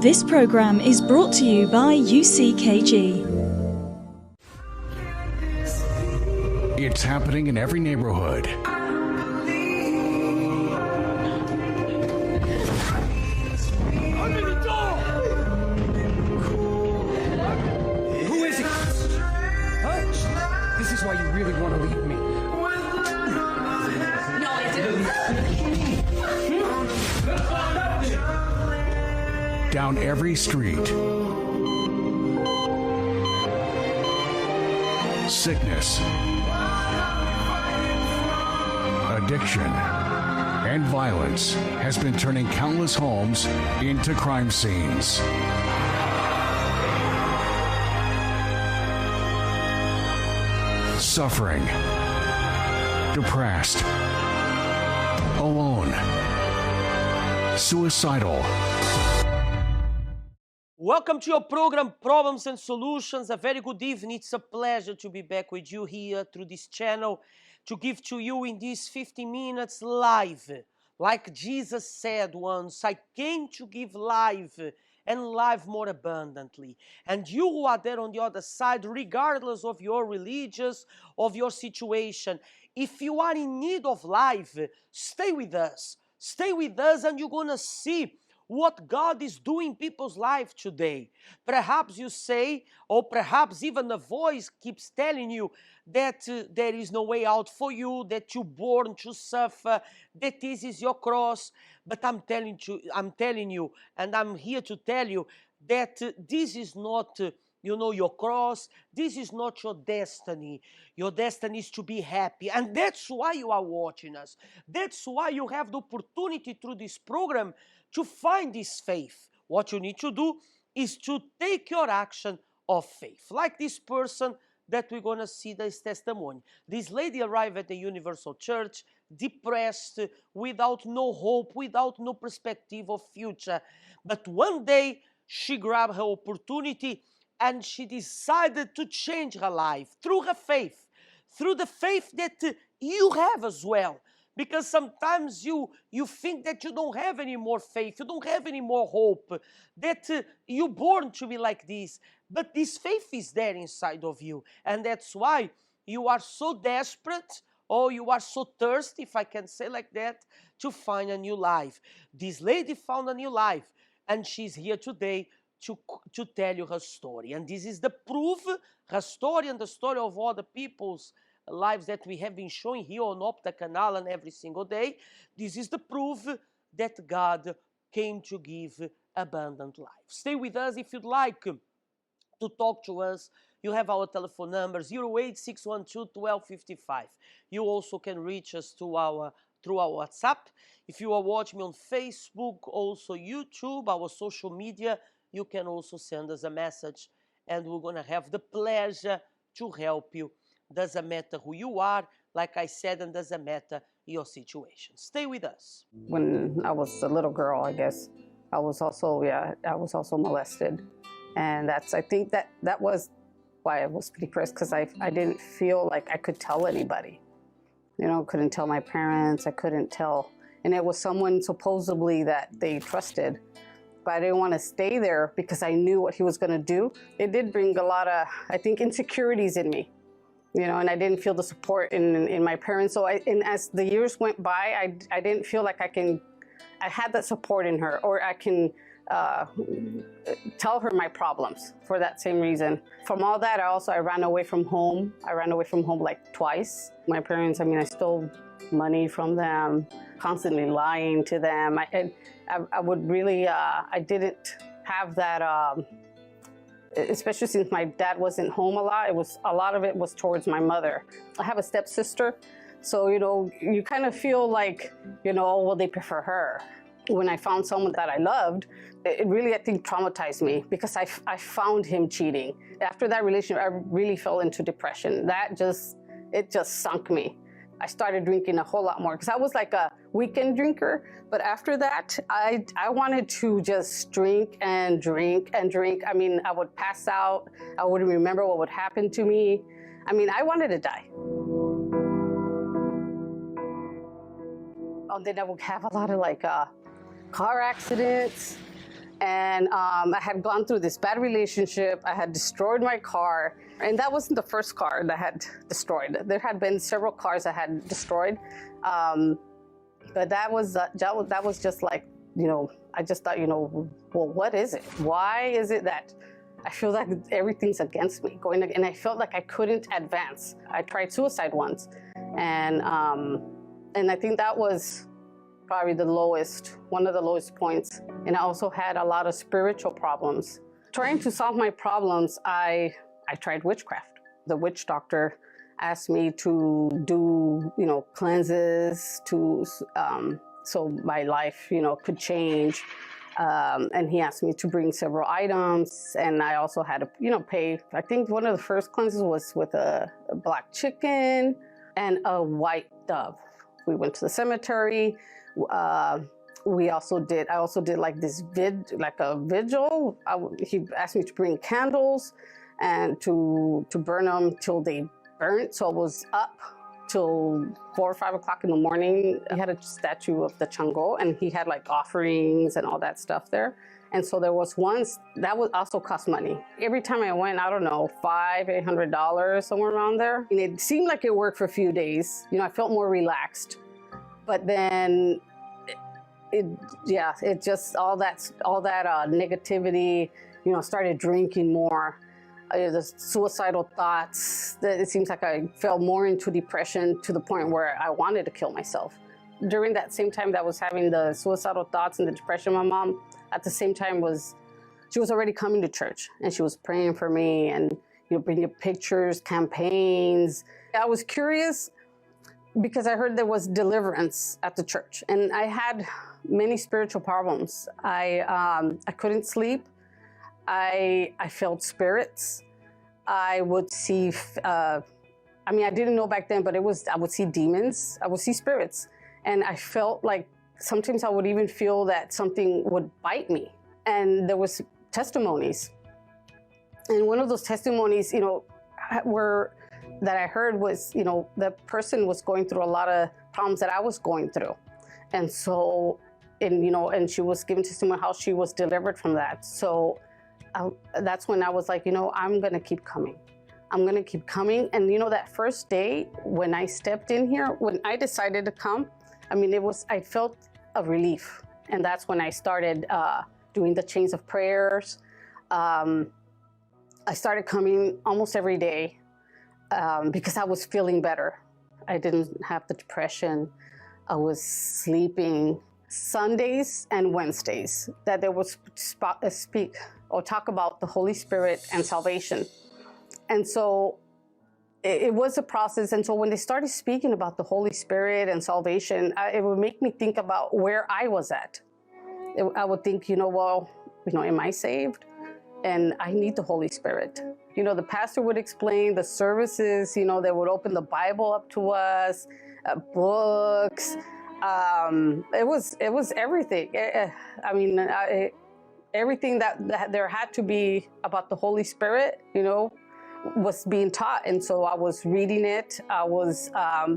This program is brought to you by UCKG. It's happening in every neighborhood. Open the door! Who is it? Huh? This is why you really want to leave me. No, I didn't. Down every street. Sickness, addiction, and violence has been turning countless homes into crime scenes. Suffering, depressed, alone, suicidal. Welcome to your program, Problems and Solutions. A very good evening. It's a pleasure to be back with you here through this channel to give to you in these 50 minutes live. Like Jesus said once, I came to give life and life more abundantly. And you who are there on the other side, regardless of your religious, of your situation, if you are in need of life, stay with us. Stay with us and you're going to see what God is doing in people's life today. Perhaps you say, or perhaps even a voice keeps telling you that there is no way out for you, that you're born to suffer, that this is your cross. But I'm telling you, and I'm here to tell you that this is not your cross. This is not your destiny. Your destiny is to be happy. And that's why you are watching us. That's why you have the opportunity through this program to find this faith. What you need to do is to take your action of faith. Like this person that we're going to see this testimony. This lady arrived at the Universal Church, depressed, without no hope, without no perspective of future. But one day, she grabbed her opportunity and she decided to change her life through her faith, through the faith that you have as well. Because sometimes you think that you don't have any more faith, you don't have any more hope, that you're born to be like this. But this faith is there inside of you. And that's why you are so desperate, or you are so thirsty, if I can say like that, to find a new life. This lady found a new life, and she's here today to tell you her story. And this is the proof, her story and the story of other people's lives that we have been showing here on Opta Canal and every single day. This is the proof that God came to give abundant life. Stay with us if you'd like to talk to us. You have our telephone number 08612-1255. You also can reach us through our WhatsApp. If you are watching me on Facebook, also YouTube, our social media, you can also send us a message and we're going to have the pleasure to help you. Doesn't matter who you are, like I said, and doesn't matter your situation. Stay with us. When I was a little girl, I guess, I was also molested. And I think that was why I was depressed, because I didn't feel like I could tell anybody. Couldn't tell my parents, I couldn't tell. And it was someone supposedly that they trusted. But I didn't want to stay there because I knew what he was going to do. It did bring a lot of, I think, insecurities in me. And I didn't feel the support in my parents. So as the years went by, I didn't feel like I had that support in her, or I can tell her my problems for that same reason. From all that, I ran away from home. I ran away from home like twice. My parents, I stole money from them, constantly lying to them. I would really, I didn't have that, especially since my dad wasn't home a lot. A lot of it was towards my mother. I have a stepsister, so you kind of feel like, well, they prefer her. When I found someone that I loved, it really, I think, traumatized me, because I found him cheating. After that relationship, I really fell into depression. It just sunk me. I started drinking a whole lot more, because I was like a weekend drinker. But after that, I wanted to just drink and drink and drink. I would pass out. I wouldn't remember what would happen to me. I wanted to die. And then I would have a lot of car accidents. And I had gone through this bad relationship. I had destroyed my car. And that wasn't the first car that I had destroyed. There had been several cars I had destroyed. But that was just like, you know, I just thought, you know, well, what is it? Why is it that I feel like everything's against me and I felt like I couldn't advance. I tried suicide once. And I think that was probably one of the lowest points. And I also had a lot of spiritual problems. Trying to solve my problems, I tried witchcraft. The witch doctor asked me to do, you know, cleanses so my life, you know, could change. And he asked me to bring several items, and I also had to, you know, pay. I think one of the first cleanses was with a black chicken and a white dove. We went to the cemetery. I also did like a vigil. He asked me to bring candles and to burn them till they burnt. So I was up till 4 or 5 o'clock in the morning. He had a statue of the Chango, and he had like offerings and all that stuff there. And so there was once that would also cost money. Every time I went, I don't know, $500-800, somewhere around there. And it seemed like it worked for a few days. You know, I felt more relaxed. But then it just all that negativity. You know, started drinking more. The suicidal thoughts. It seems like I fell more into depression to the point where I wanted to kill myself. During that same time that I was having the suicidal thoughts and the depression, my mom at the same time she was already coming to church, and she was praying for me and, you know, bringing pictures, campaigns. I was curious because I heard there was deliverance at the church, and I had many spiritual problems. I couldn't sleep. I felt spirits. I would see, I didn't know back then, but I would see demons. I would see spirits. And I felt like sometimes I would even feel that something would bite me. And there was testimonies. And one of those testimonies, you know, that I heard was, you know, the person was going through a lot of problems that I was going through. And so, and she was giving testimony how she was delivered from that. So that's when I was like, you know, I'm going to keep coming. I'm going to keep coming. And, you know, that first day when I stepped in here, when I decided to come, I felt a relief. And that's when I started doing the chains of prayers. I started coming almost every day because I was feeling better. I didn't have the depression. I was sleeping. Sundays and Wednesdays that they would speak or talk about the Holy Spirit and salvation. And so it was a process. And so when they started speaking about the Holy Spirit and salvation, it would make me think about where I was at. I would think, you know, well, you know, am I saved? And I need the Holy Spirit. You know, the pastor would explain the services, you know, they would open the Bible up to us, books. It was everything. Everything that there had to be about the Holy Spirit, you know, was being taught. And so I was reading it. I was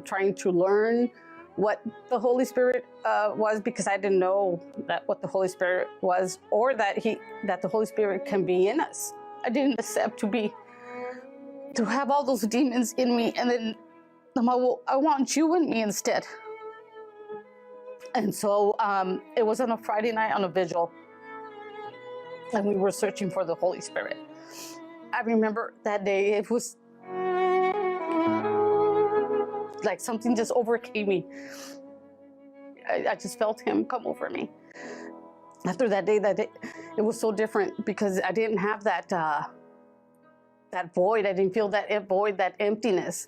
trying to learn what the Holy Spirit was, because I didn't know what the Holy Spirit was, or that the Holy Spirit can be in us. I didn't accept to have all those demons in me, and then I'm like, well, I want you in me instead. And so it was on a Friday night on a vigil, and we were searching for the Holy Spirit. I remember that day, it was like something just overcame me. I just felt him come over me. After that day, it was so different because I didn't have that void. I didn't feel that void, that emptiness.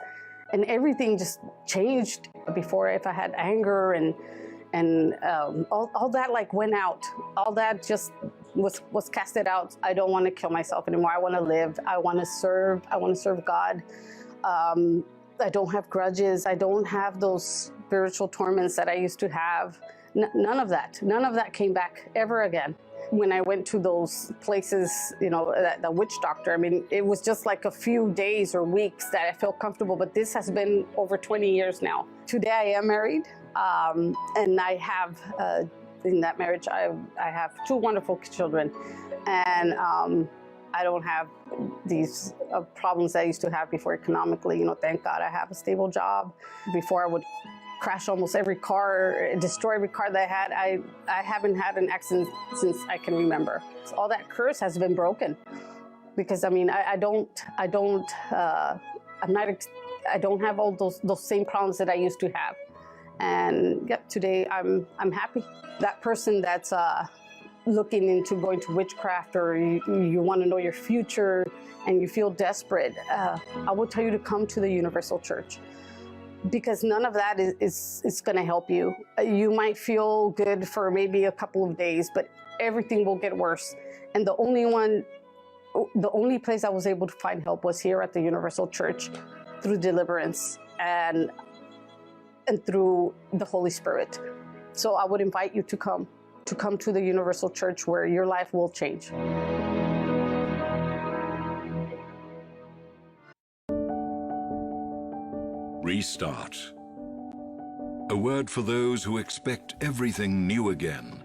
And everything just changed. Before, if I had anger and all that like went out. All that just was casted out. I don't want to kill myself anymore. I want to live. I want to serve. I want to serve God. I don't have grudges. I don't have those spiritual torments that I used to have. None of that. None of that came back ever again. When I went to those places, you know, the witch doctor, I mean, it was just like a few days or weeks that I felt comfortable, but this has been over 20 years now. Today I am married, and I have in that marriage. I have two wonderful children, and I don't have these problems that I used to have before economically. You know, thank God I have a stable job. Before I would crash almost every car, destroy every car that I had. I haven't had an accident since I can remember. So all that curse has been broken, because I mean I don't have all those same problems that I used to have. And yep, today I'm happy. That person that's looking into going to witchcraft, or you want to know your future and you feel desperate, I would tell you to come to the Universal Church, because none of that is going to help you. You might feel good for maybe a couple of days, but everything will get worse. And the only place I was able to find help was here at the Universal Church, through deliverance and through the Holy Spirit. So I would invite you to come to the Universal Church, where your life will change. Restart. A word for those who expect everything new again.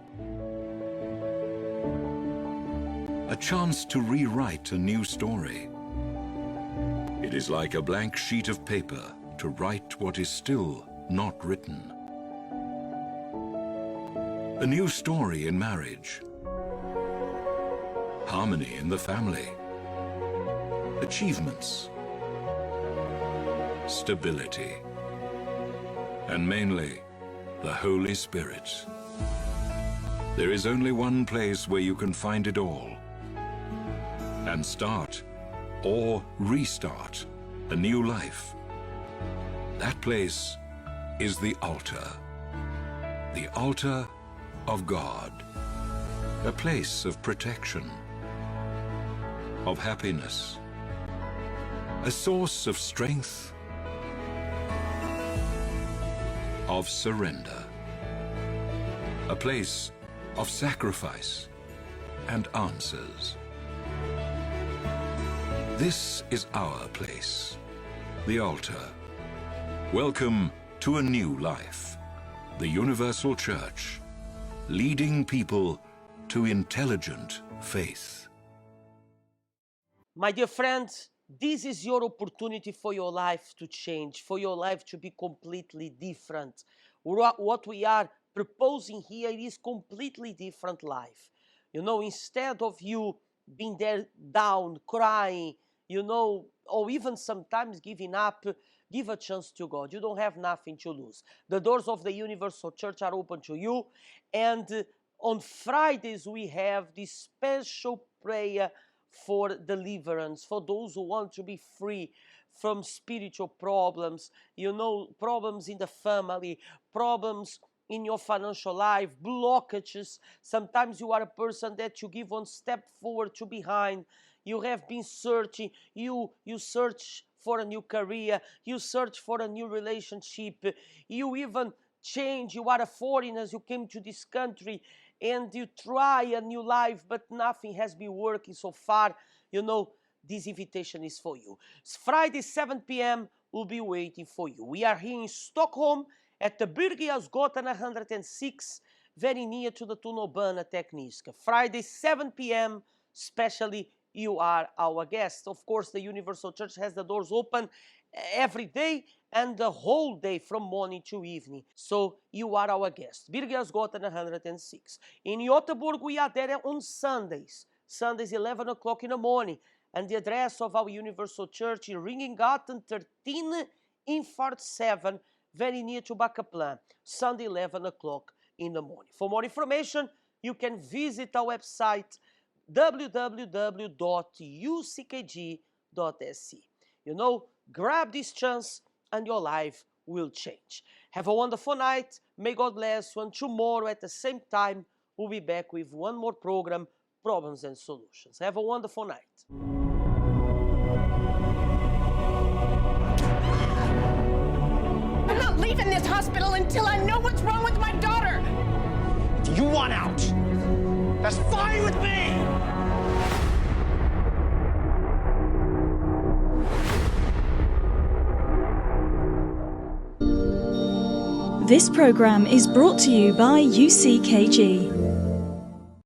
A chance to rewrite a new story. It is like a blank sheet of paper to write what is still not written. A new story in marriage. Harmony in the family. Achievements. Stability. And mainly, the Holy Spirit. There is only one place where you can find it all. And start or restart a new life. That place is the altar. The altar of God. A place of protection, of happiness, a source of strength, of surrender, a place of sacrifice and answers. This is our place, the altar. Welcome to a new life, the Universal Church, leading people to intelligent faith. My dear friends, this is your opportunity for your life to change, for your life to be completely different. What we are proposing here is completely different life. You know, instead of you being there down, crying, you know, or even sometimes giving up, give a chance to God. You don't have nothing to lose. The doors of the Universal Church are open to you. And on Fridays, we have this special prayer for deliverance, for those who want to be free from spiritual problems, you know, problems in the family, problems in your financial life, blockages. Sometimes you are a person that you give one step forward, two behind. You have been searching, you search for a new career, you search for a new relationship, you even change, you are a foreigner, you came to this country and you try a new life, but nothing has been working so far. You know, this invitation is for you. Friday, 7 p.m. will be waiting for you. We are here in Stockholm at the Birger Jarlsgatan 106, very near to the t-bana Tekniska. Friday, 7 p.m., especially you are our guest. Of course, the Universal Church has the doors open every day and the whole day from morning to evening. So you are our guest. Birger Jarlsgatan 106. In Göteborg, we are there on Sundays. Sundays, 11 o'clock in the morning. And the address of our Universal Church in Ringögatan 13, Infart 7, very near to Bacaplan. Sunday, 11 o'clock in the morning. For more information, you can visit our website www.uckg.se. You know, grab this chance and your life will change. Have a wonderful night. May God bless you. And tomorrow at the same time, we'll be back with one more program, Problems and Solutions. Have a wonderful night. I'm not leaving this hospital until I know what's wrong with my daughter. If you want out, that's fine with me! This program is brought to you by UCKG.